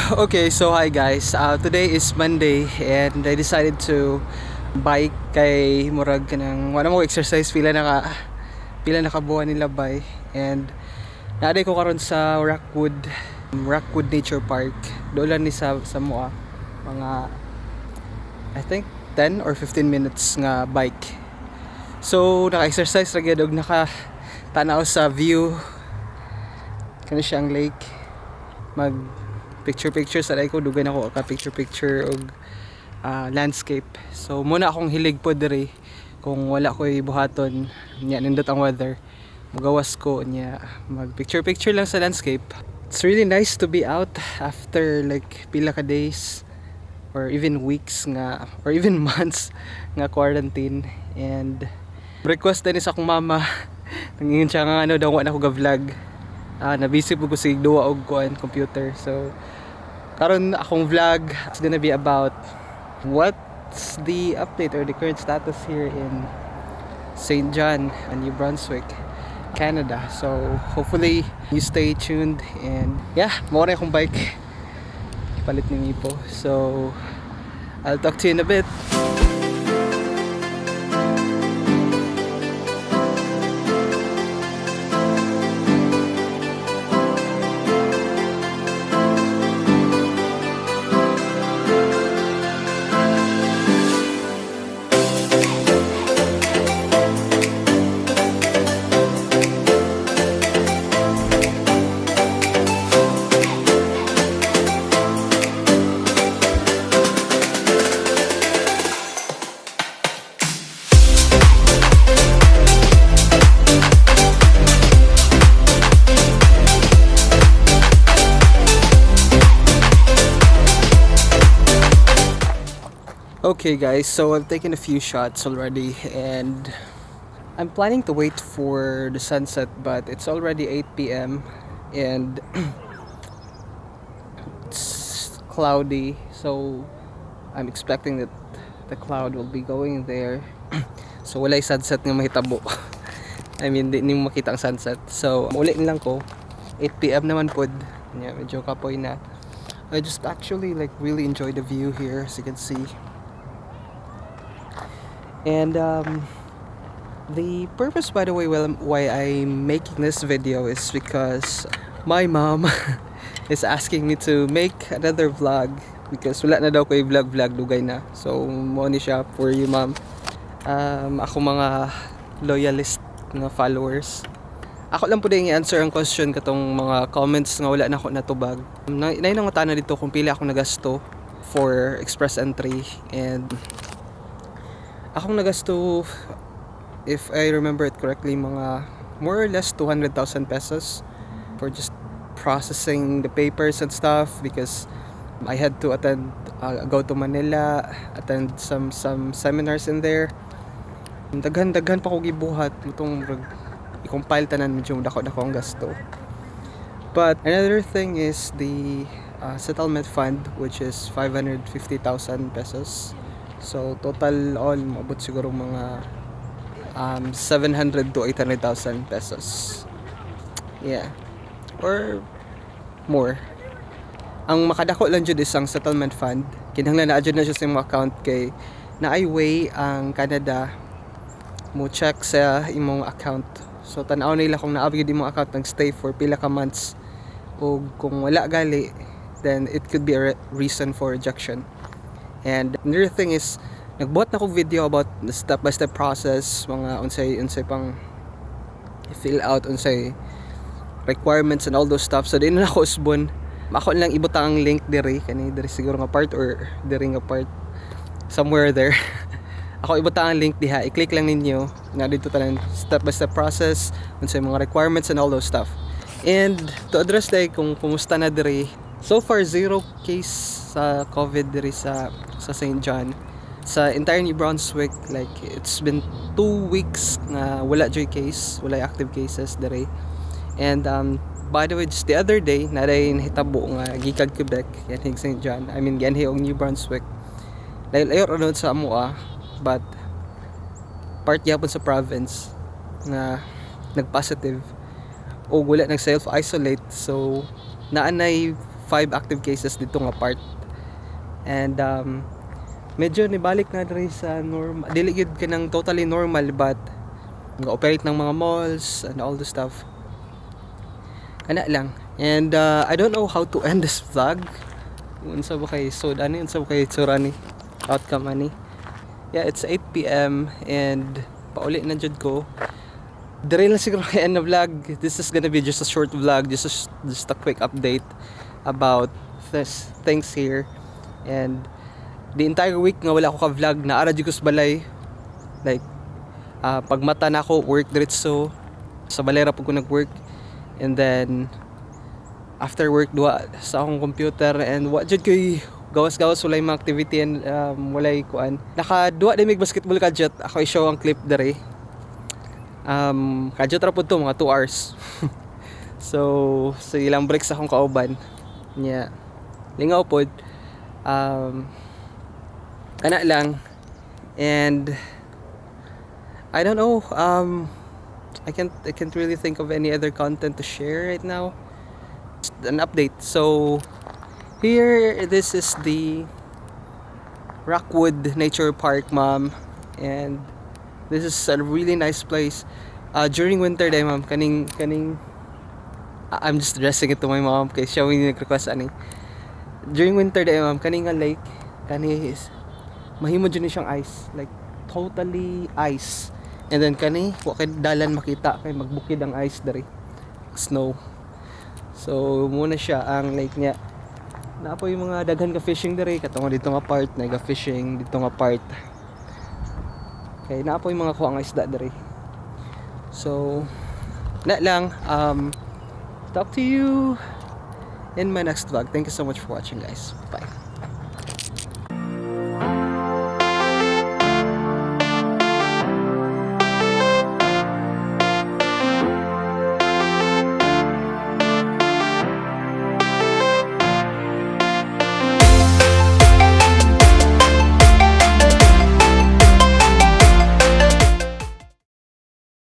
Okay, so hi guys. Today is Monday and I decided to bike kay murag kanang wala mo exercise pila naka buwan nila bay and naaday ko karon sa Rockwood Nature Park. Doon ni sa moa mga I think 10 or 15 minutes nga bike. So naka-exercise ra gyud og naka-tanaw sa view kani siyang lake. Mag picture sa ko dugay ako ka picture og landscape. So muna akong hilig po diri kung wala ko'y buhaton nya nindot ang weather mugawas ko nya mag picture lang sa landscape. It's really nice to be out after like pila ka days or even weeks nga or even months nga quarantine. And request din sa akong mama nangingin siya nga daw wala ko ga vlog. Na busy po ko sa duwa og computer. So karon akong vlog is gonna be about what's the update or the current status here in St. John, New Brunswick, Canada. So hopefully you stay tuned and yeah, mawala akong bike palit ni po. So I'll talk to you in a bit. Okay guys, so I've taken a few shots already and I'm planning to wait for the sunset, but it's already 8 p.m. and it's cloudy, so I'm expecting that the cloud will be going there. So walay sunset nga mahitabo. I mean, di mo makita ang sunset. So ulit lang ko 8 p.m. naman pod. Yeah, medyo kapoy na. I just actually like really enjoy the view here, as you can see. And the purpose, by the way, why I'm making this video is because my mom is asking me to make another vlog because wala na daw ko i-vlog dugay na. So mo ni siya for you, ma'am. Ako mga loyalist nga followers. Ako lang po din i-answer ang question katong mga comments nga wala na ako natubag. Nainangutana dito kung pila akong nagasto for express entry, and akong nagasto, if I remember it correctly, mga more or less 200,000 pesos for just processing the papers and stuff, because I had to go to Manila, attend some seminars in there. Daghan pa ko gibuhat lutong i-compile tanan medyo dako ang gasto. But another thing is the settlement fund, which is 550,000 pesos. So total all maabot siguro mga 700 to 800,000 pesos. Yeah. Or more. Ang makadako lang jud is ang settlement fund. Kinahanglan na jud na siya sa imong account kay naay way ang Canada mo check sa imong account. So tan-aw nila kung naabot gyud imong account nag-stay for pila ka months, o kung wala gali, then it could be a reason for rejection. And another thing is, nagbuhat na ko video about the step-by-step process, mga unsay pang fill out, unsay requirements and all those stuff. So din na ako usbon. Ako lang ibutang ang link diri siguro nga part, or diri nga part somewhere there. Ako ibutang ang link diha. I-click lang ninyo na dito tanan step-by-step process, unsay mga requirements and all those stuff. And to address day kung kumusta na diri, so far zero case sa COVID diri sa St. John. Sa entire New Brunswick, like it's been 2 weeks na wala joy case, wala active cases diri. And by the way, just the other day naday nahitabo nga gikag Quebec yan St. John. I mean gianhi og New Brunswick. Dahil ayo ron sa amoa, but part yapon sa province nga nagpositive o wala nag self isolate. So naanay 5 active cases dito nga part. And medyo nibalik na diri sa normal, dili gyud ka ng totally normal, but nga-operate ng mga malls and all the stuff. Kana lang. And I don't know how to end this vlog. Unsa ba kay Sodani, unsa ba kay Tsurani outcome ani. Yeah, it's 8 p.m. and pauli na jud ko. Dire lang siguro kay end na vlog. This is gonna be just a short vlog, just a quick update about this things here. And the entire week nga wala ko ka vlog, naara jud ko sa balay. Like pagmata na ako, work diretso sa balay ra pud ko nag-work. And then after work duwa sa akong computer, and wa jud koy gawas-gawas, walay mga activity, and walay kuan. Naka duwa din mig basketball kadjot. Ako i-show ang clip dere. Kadjot ra pud to mga 2 hours. So sa ilang breaks akong kauban nya lingaw pod. Kana lang. And I don't know, I can't really think of any other content to share right now. Just an update. So here, this is the Rockwood Nature Park, ma'am, and this is a really nice place. During winter day, ma'am, kaning I'm just addressing it to my mom kay siya yung nag-request ani. During winter day, ma'am, kaning nga lake kani is mahimo jud ni siyang ice, like totally ice. And then kani wa kay dalan makita kay magbukid ang ice diri, snow. So muna siya ang lake niya. Naapo yung mga daghan ka fishing diri, katong dito nga part naga fishing dito nga part. Okay, naapo yung mga kuha nga isda diri. So na lang, talk to you in my next vlog. Thank you so much for watching, guys. Bye.